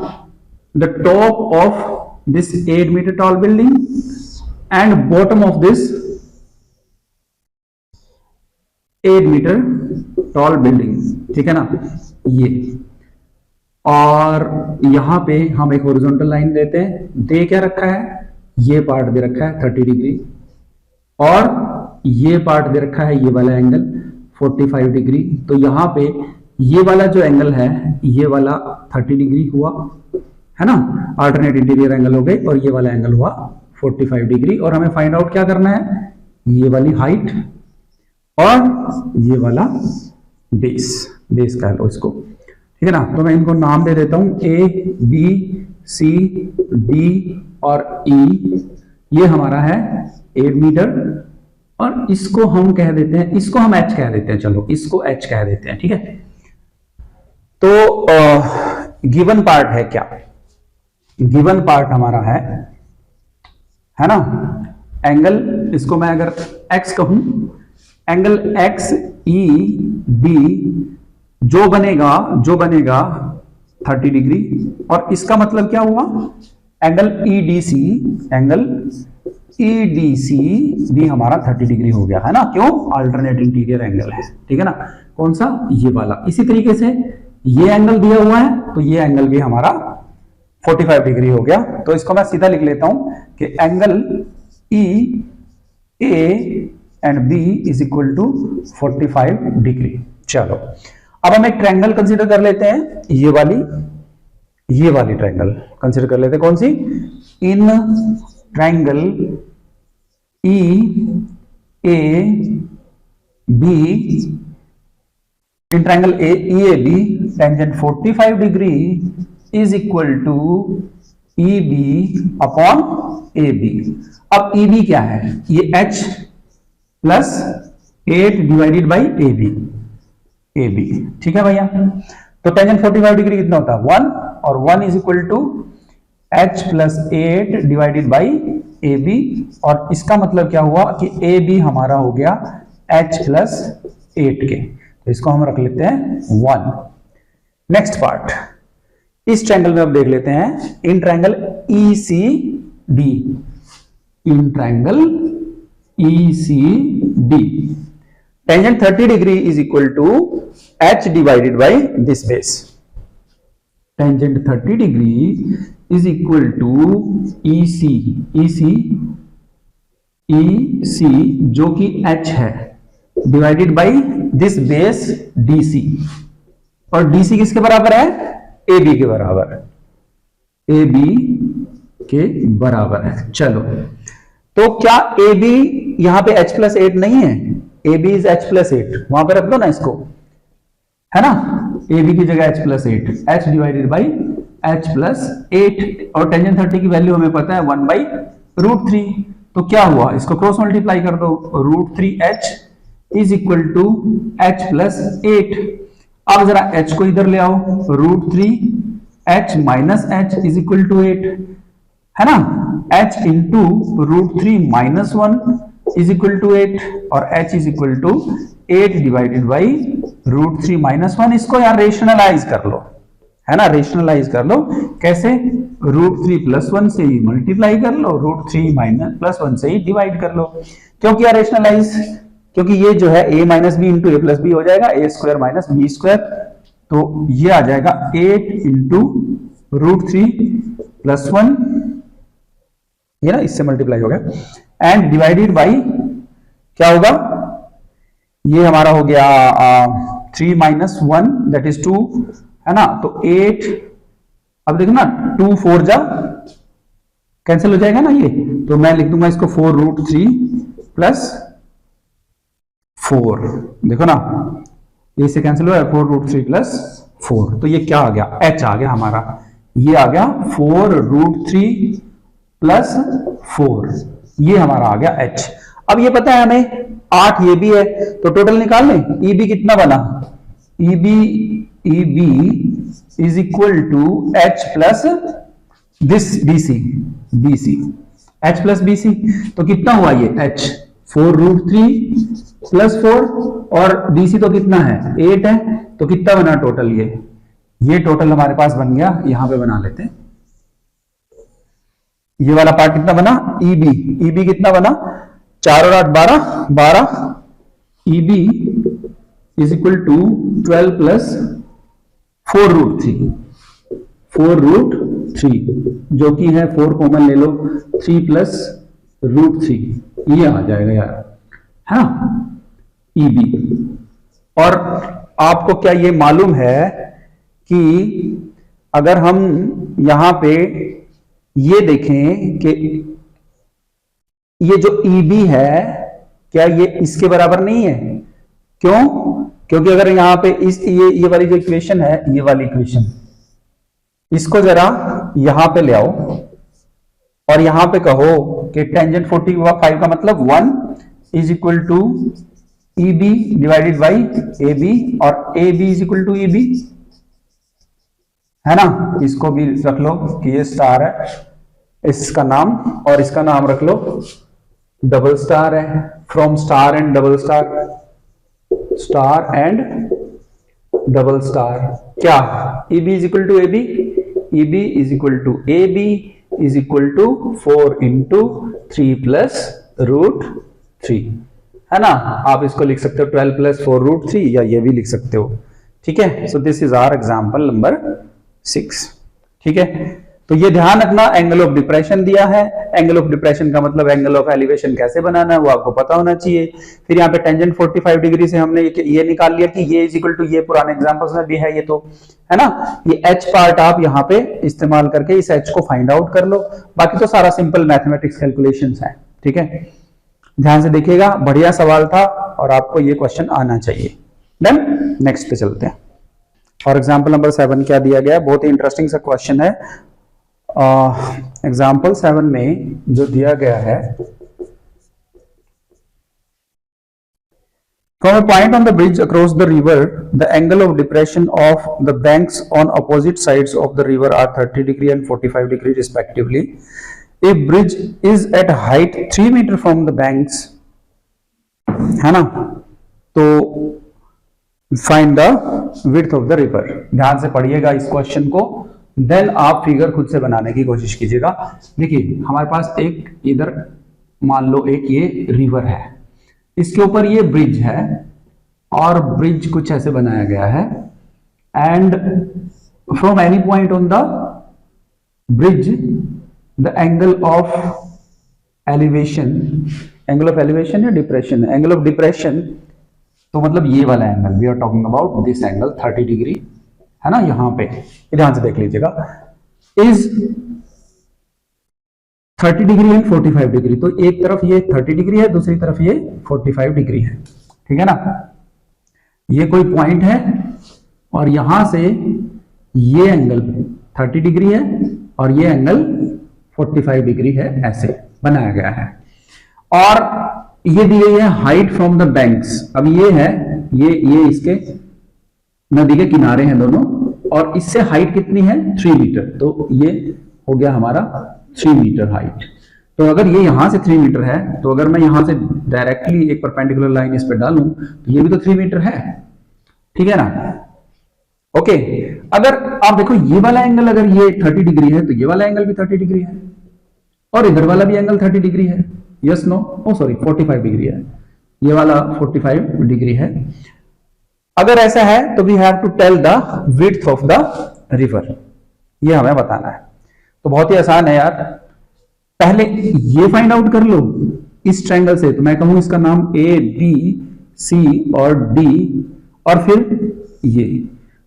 the top of this 8 meter tall building and bottom of this 8 meter tall building। ठीक है ना, ये और यहां पे हम एक हॉरिजॉन्टल लाइन देते हैं, दे क्या रखा है, ये पार्ट दे रखा है 30 डिग्री और ये पार्ट दे रखा है ये वाला एंगल 45 डिग्री। तो यहां पे ये वाला जो एंगल है ये वाला 30 डिग्री हुआ, है ना, अल्टरनेट इंटीरियर एंगल हो गए, और ये वाला एंगल हुआ 45 डिग्री। और हमें फाइंड आउट क्या करना है, ये वाली हाइट और ये वाला बेस कह लो इसको। ठीक है ना, तो मैं इनको नाम दे देता हूं ए बी सी डी और ई। ये हमारा है 8 मीटर, और इसको हम कह देते हैं, इसको हम h कह देते हैं, चलो इसको h कह देते हैं, ठीक है। तो गिवन पार्ट है क्या, गिवन पार्ट हमारा है ना, एंगल, इसको मैं अगर x कहूं, एंगल एक्स ई डी जो बनेगा 30 डिग्री, और इसका मतलब क्या हुआ, एंगल ईडीसी, एंगल ईडीसी भी हमारा 30 डिग्री हो गया, है ना, क्यों, अल्टरनेट इंटीरियर एंगल है, ठीक है ना, कौन सा, ये वाला। इसी तरीके से ये एंगल दिया हुआ है, तो ये एंगल भी हमारा 45 डिग्री हो गया। तो इसको मैं सीधा लिख लेता हूं कि angle E A and B is equal to 45 degree. चलो अब हम एक ट्रायंगल कंसीडर कर लेते हैं, ये वाली ट्रायंगल कंसीडर कर लेते हैं, कौन सी, in triangle E A B, in triangle A A B tangent 45 degree is equal to E B upon A B. अब ई बी क्या है, ये h plus 8 divided by A B, ठीक है भैया। तो टेंजेंट 45 डिग्री कितना होता है, 1, और 1 is equal to h plus 8 divided by A B, और इसका मतलब क्या हुआ कि ए बी हमारा हो गया h प्लस 8 के, तो इसको हम रख लेते हैं 1। नेक्स्ट पार्ट, इस ट्रायंगल में अब देख लेते हैं, in triangle E C D, in triangle E C D tangent 30 degree is equal to h divided by this base, tangent 30 degree is equal to E C जो कि h है, divided by this base DC, और DC किसके बराबर है, AB के बराबर, AB के बराबर है। चलो तो क्या AB यहां पे h प्लस 8 नहीं है, AB इज h प्लस 8, वहां पे रख दो ना इसको, है ना, AB की जगह h plus 8, h divided by h plus 8, और टेंजेंट 30 की वैल्यू हमें पता है 1 बाई √3, तो क्या हुआ, इसको क्रॉस मल्टीप्लाई कर दो, √3h is equal to h plus 8। अब जरा h को इधर ले आओ, √3h minus h is equal to 8, है ना, h into √3 minus 1 is equal to 8, और h is equal to 8 divided by √3 minus 1। इसको यार रेशनलाइज कर लो, है ना, रेशनलाइज कर लो, कैसे, √3 प्लस 1 से ही मल्टीप्लाई कर लो, √3 माइनस प्लस 1 से ही डिवाइड कर लो। क्यों किया रेशनलाइज, क्योंकि ये जो है a minus B into A plus B हो जाएगा, a square minus B square, तो ये आ जाएगा 8 इंटू √3 प्लस 1, ये ना इससे मल्टीप्लाई हो गया, एंड डिवाइडेड बाई क्या होगा, ये हमारा हो गया 3 माइनस 1 दैट इज 2, है ना, तो 8, अब देखो ना 2 4 जा कैंसिल हो जाएगा ना ये, तो मैं लिख दूंगा इसको 4√3 प्लस 4, देखो ना ये से कैंसिल हुआ, 4√3 प्लस 4, तो ये क्या आ गया, h आ गया हमारा, ये आ गया 4√3 प्लस 4, ये हमारा आ गया h। अब ये पता है हमें 8 ये भी है, तो टोटल निकाल लें, EB कितना बना, EB is equal to h plus this BC, h plus BC, तो कितना हुआ ये h, 4√3 प्लस 4, और BC तो कितना है 8 है, तो कितना बना टोटल, ये टोटल हमारे पास बन गया, यहां पे बना लेते हैं, ये वाला पार्ट कितना बना, EB कितना बना, 4 और 8 12, EB is equal to 12 plus 4√3, जो कि है 4 कॉमन ले लो, 3 प्लस √3, ये आ जाएगा यार, है ना, EB। और आपको क्या ये मालूम है कि अगर हम यहां पे ये देखें कि ये जो EB है क्या ये इसके बराबर नहीं है, क्यों, क्योंकि अगर यहां पे ये वाली जो इक्वेशन है, ये वाली इक्वेशन, इसको जरा यहां पे ले आओ और यहां पे कहो कि टेंजेंट 45 का मतलब 1 is equal to EB divided by AB और AB is equal to EB, है ना। इसको भी रख लो कि ये स्टार है, इसका नाम, और इसका नाम रख लो डबल स्टार है। From star and double star, star and double star, क्या EB is equal to AB, EB is equal to AB is equal to 4 into 3 plus root 3, है ना। आप इसको लिख सकते हो 12 प्लस 4 रूट 3, या ये भी लिख सकते हो, ठीक है। So this is our example number 6, ठीक है। तो ये ध्यान रखना, एंगल ऑफ डिप्रेशन दिया है। एंगल ऑफ डिप्रेशन का मतलब एंगल ऑफ एलिवेशन कैसे बनाना है वो आपको पता होना चाहिए। फिर यहाँ पे टेंजेंट 45 डिग्री से हमने ये निकाल लिया कि ये इज इक्वल टू, ये पुराने एग्जांपल्स में भी है ये तो, है ना। ये H पार्ट आप यहाँ पे इस्तेमाल करके इस H को फाइंड आउट कर लो, बाकी तो सारा सिंपल मैथमेटिक्स कैलकुलेशंस है, ठीक है। ध्यान से देखिएगा, बढ़िया सवाल था और आपको ये क्वेश्चन आना चाहिए। डन, नेक्स्ट पे चलते हैं। और एग्जाम्पल नंबर 7 क्या दिया गया है, बहुत ही इंटरेस्टिंग सा क्वेश्चन है। एग्जाम्पल 7 में जो दिया गया है, from a point on the bridge across the river, the angle of depression of the banks on opposite sides of the river are 30 degree and 45 degree respectively. If bridge is at height 3 meter from the banks, है ना, तो find the width of the river। ध्यान से पढ़िएगा इस question को, then आप figure खुद से बनाने की कोशिश कीजिएगा। देखिए हमारे पास एक इधर मान लो एक ये रिवर है, इसके ऊपर ये ब्रिज है और ब्रिज कुछ ऐसे बनाया गया है, and from any point on the bridge the angle of elevation, angle of elevation या डिप्रेशन, एंगल ऑफ डिप्रेशन तो मतलब ये वाला angle, we are talking about this angle 30 degree, है ना। यहां पे ध्यान से देख लीजिएगा, इज 30 डिग्री एंड 45 डिग्री, तो एक तरफ ये 30 डिग्री है, दूसरी तरफ ये 45 डिग्री है, ठीक है ना। ये कोई पॉइंट है और यहां से ये एंगल 30 डिग्री है और ये एंगल 45 डिग्री है, ऐसे बनाया गया है। और ये दी गई है हाइट फ्रॉम द बैंक्स। अब ये है, ये इसके नदी के किनारे हैं दोनों, और इससे हाइट कितनी है 3 मीटर, तो ये हो गया हमारा 3 मीटर हाइट। तो अगर ये यहां से 3 मीटर है, तो अगर मैं यहां से डायरेक्टली एक परपेंडिकुलर लाइन इस पे डालूं तो ये भी तो 3 मीटर है, ठीक है ना। ओके, अगर आप देखो ये वाला एंगल अगर ये 30 डिग्री है तो ये वाला एंगल भी 30 डिग्री है, और इधर वाला भी एंगल 30 डिग्री है, यस नो, ओ सॉरी 45 डिग्री है, ये वाला 45 डिग्री है। अगर ऐसा है तो we have to tell the width of the river, ये हमें बताना है। तो बहुत ही आसान है यार, पहले ये फाइंड आउट कर लो इस ट्रायंगल से, तो मैं कहूं इसका नाम A B C और D, और फिर ये,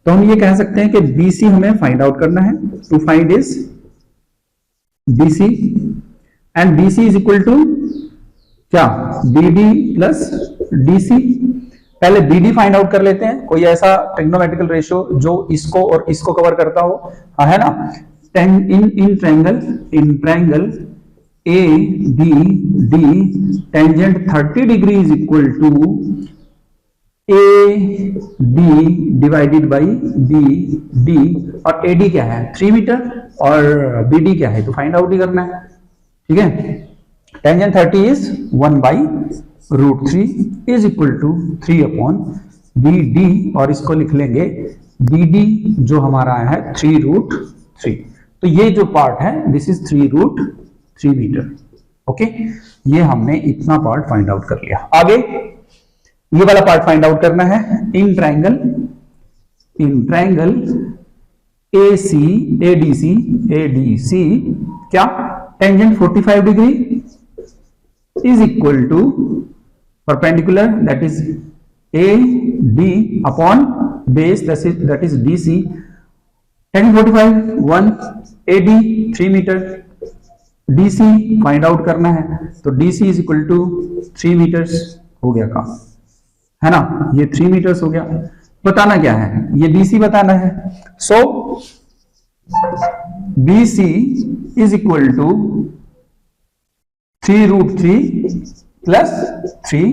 तो हम ये कह सकते हैं कि BC हमें फाइंड आउट करना है। To find is BC, and BC is equal to क्या, BD प्लस DC। पहले BD फाइंड आउट कर लेते हैं, कोई ऐसा ट्रिग्नोमेट्रिकल रेशियो जो इसको और इसको कवर करता हो, हाँ है ना। In triangle ABD tangent 30 degree is equal to AD divided by BD, और AD क्या है 3 मीटर और BD क्या है, तो फाइंड आउट ही करना है, ठीक है। Tangent 30 is 1/√3 is equal to 3/BD, और इसको लिख लेंगे BD जो हमारा है 3√3। तो ये जो पार्ट है दिस इज 3√3 मीटर। ओके, ये हमने इतना पार्ट फाइंड आउट कर लिया। आगे ये वाला पार्ट फाइंड आउट करना है। इन ट्रायंगल ADC क्या, tangent 45 degree is equal to perpendicular that is AD upon base that is DC। Tangent 45 1, AD 3 metre, DC find out करना है, तो DC is equal to 3 metres हो गया काम, है ना। ये 3 मीटर्स हो गया। बताना क्या है, ये BC बताना है। So BC is equal to 3√3 plus 3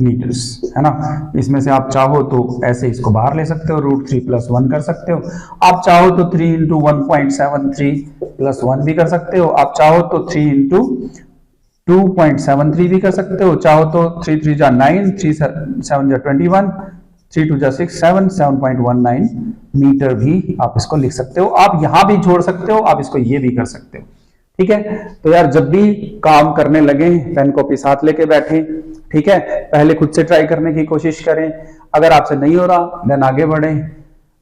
metres, है ना। इसमें से आप चाहो तो ऐसे इसको बाहर ले सकते हो, √3 + 1 कर सकते हो। आप चाहो तो 3 × 1.73 + 1 भी कर सकते हो। आप चाहो तो 3 × 2.73 भी कर सकते हो। चाहो तो 3 × 3 = 9, 3 × 7 = 21, 3 × 2 = 6, 7.19 मीटर भी आप इसको लिख सकते हो। आप यहां भी जोड़ सकते हो, आप इसको ये भी कर सकते हो, ठीक है। तो यार जब भी काम करने लगे पेन कॉपी साथ लेके बैठे, ठीक है। पहले खुद से ट्राई करने की कोशिश करें, अगर आपसे नहीं हो रहा देन आगे बढ़ें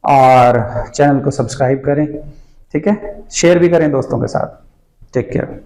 और चैनल को सब्सक्राइब करें, ठीक है। शेयर भी करें दोस्तों के साथ। Take care.